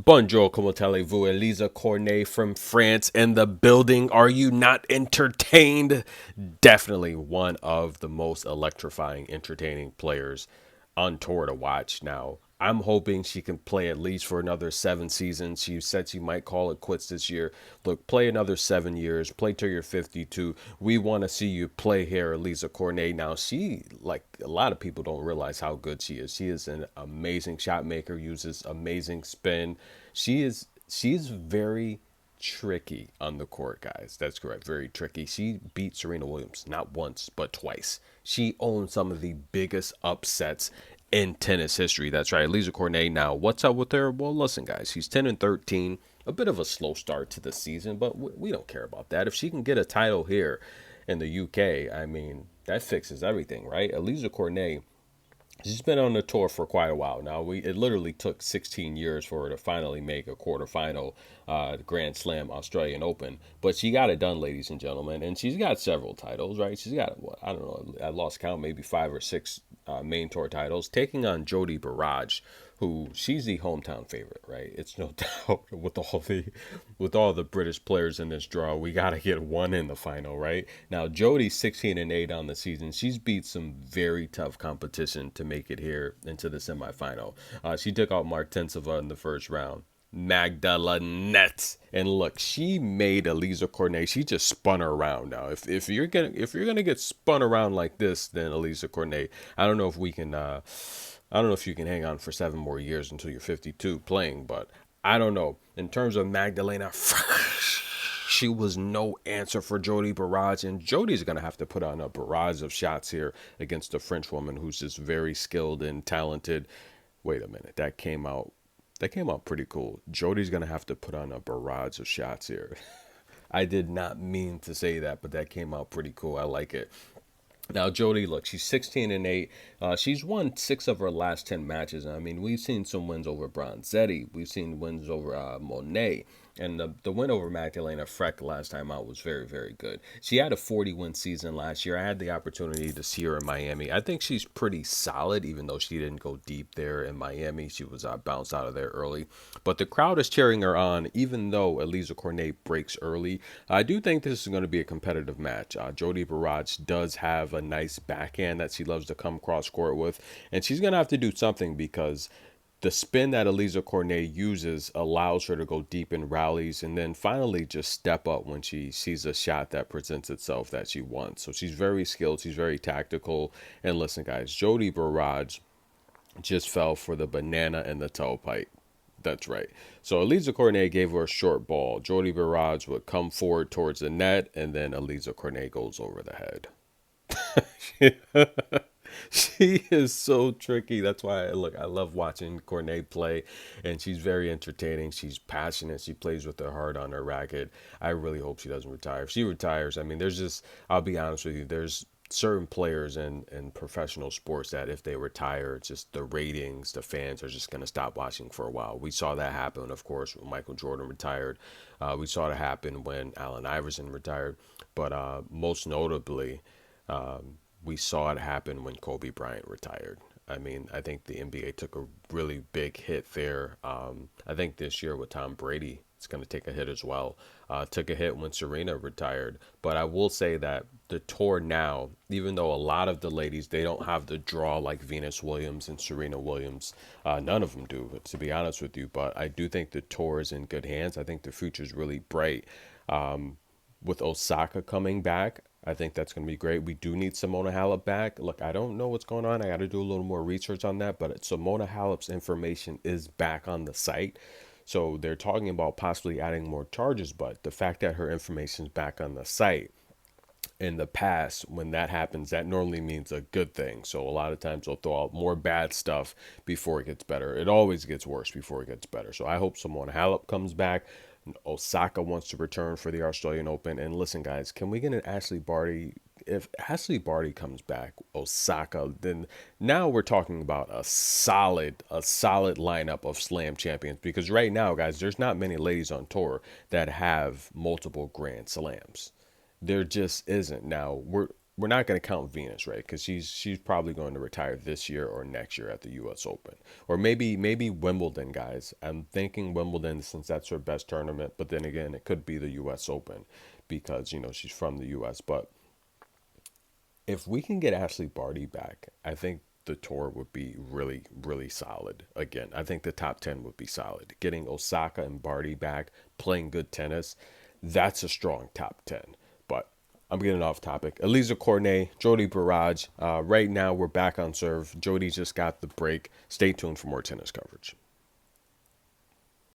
Bonjour, comment allez-vous? Alize Cornet from France in the building. Are you not entertained? Definitely one of the most electrifying, entertaining players on tour to watch now. I'm hoping she can play at least for another 7 seasons. She said she might call it quits this year. Look, play another 7 years. Play till you're 52. We want to see you play here, Alize Cornet. Now, she, like a lot of people, don't realize how good she is. She is an amazing shot maker. Uses amazing spin. She's very tricky on the court, guys. That's correct. Very tricky. She beat Serena Williams not once, but twice. She owns some of the biggest upsets in tennis history. That's right. Lisa Cornet. Now, what's up with her? Well, listen, guys. She's 10-13. A bit of a slow start to the season, but we don't care about that. If she can get a title here in the UK, I mean, that fixes everything, right? Elisa Cornet, she's been on the tour for quite a while now. It literally took 16 years for her to finally make a quarterfinal Grand Slam Australian Open, but she got it done, ladies and gentlemen. And she's got several titles, right? She's got what, I don't know, I lost count, maybe 5 or 6 main tour titles, taking on Jodie Burrage, who she's the hometown favorite, right? It's no doubt with all the British players in this draw, we got to get one in the final, right? Now Jodie's 16-8 on the season. She's beat some very tough competition to make it here into the semifinal. She took out Martinsova in the first round. Magdalene. And look, she made Aliza Cornet. She just spun her around. Now, if you're gonna get spun around like this, then Aliza Cornet, I don't know if we can. I don't know if you can hang on for 7 more years until you're 52 playing, but I don't know. In terms of Magdalena, she was no answer for Jodie Burrage, and Jodie's gonna have to put on a barrage of shots here against a French woman who's just very skilled and talented. Wait a minute, that came out pretty cool. Jodie's gonna have to put on a barrage of shots here. I did not mean to say that, but that came out pretty cool. I like it. Now, Jodie, look, she's 16-8. She's won 6 of her last 10 matches. I mean, we've seen some wins over Bronzetti. We've seen wins over Monet. And the win over Magdalena Freck last time out was very, very good. She had a 40-win season last year. I had the opportunity to see her in Miami. I think she's pretty solid, even though she didn't go deep there in Miami. She was bounced out of there early. But the crowd is cheering her on, even though Elisa Cornet breaks early. I do think this is going to be a competitive match. Jodie Barrage does have a nice backhand that she loves to come cross court with. And she's going to have to do something because the spin that Elisa Cornet uses allows her to go deep in rallies and then finally just step up when she sees a shot that presents itself that she wants. So she's very skilled. She's very tactical. And listen, guys, Jodie Barrage just fell for the banana and the tailpipe. That's right. So Elisa Cornet gave her a short ball. Jodie Barrage would come forward towards the net, and then Elisa Cornet goes over the head. She is so tricky. That's why look, I love watching Cornet play, and she's very entertaining. She's passionate. She plays with her heart on her racket. I really hope she doesn't retire. If she retires, I mean, I'll be honest with you, there's certain players in professional sports that if they retire, it's just the ratings, the fans are just going to stop watching for a while. We saw that happen, of course, when Michael Jordan retired. We saw it happen when Allen Iverson retired. But most notably, we saw it happen when Kobe Bryant retired. I mean, I think the NBA took a really big hit there. I think this year with Tom Brady, it's going to take a hit as well. Took a hit when Serena retired. But I will say that the tour now, even though a lot of the ladies, they don't have the draw like Venus Williams and Serena Williams. None of them do, to be honest with you. But I do think the tour is in good hands. I think the future is really bright. With Osaka coming back, I think that's going to be great. We do need Simona Halep back. Look, I don't know what's going on. I got to do a little more research on that. But Simona Halep's information is back on the site. So they're talking about possibly adding more charges. But the fact that her information is back on the site, in the past, when that happens, that normally means a good thing. So a lot of times they'll throw out more bad stuff before it gets better. It always gets worse before it gets better. So I hope Simona Halep comes back. Osaka wants to return for the Australian Open. And listen, guys, can we get an Ashley Barty? If Ashley Barty comes back, Osaka, then now we're talking about a solid lineup of Slam champions. Because right now, guys, there's not many ladies on tour that have multiple Grand Slams. There just isn't. Now we're not going to count Venus, right? Because she's probably going to retire this year or next year at the U.S. Open, or maybe Wimbledon, guys. I'm thinking Wimbledon since that's her best tournament, but then again, it could be the U.S. Open because she's from the U.S. But if we can get Ashley Barty back, I think the tour would be really, really solid. Again, I think the top 10 would be solid. Getting Osaka and Barty back, playing good tennis, that's a strong top 10. But I'm getting off topic. Alize Cornet, Jodie Burrage. Right now, we're back on serve. Jodie just got the break. Stay tuned for more tennis coverage.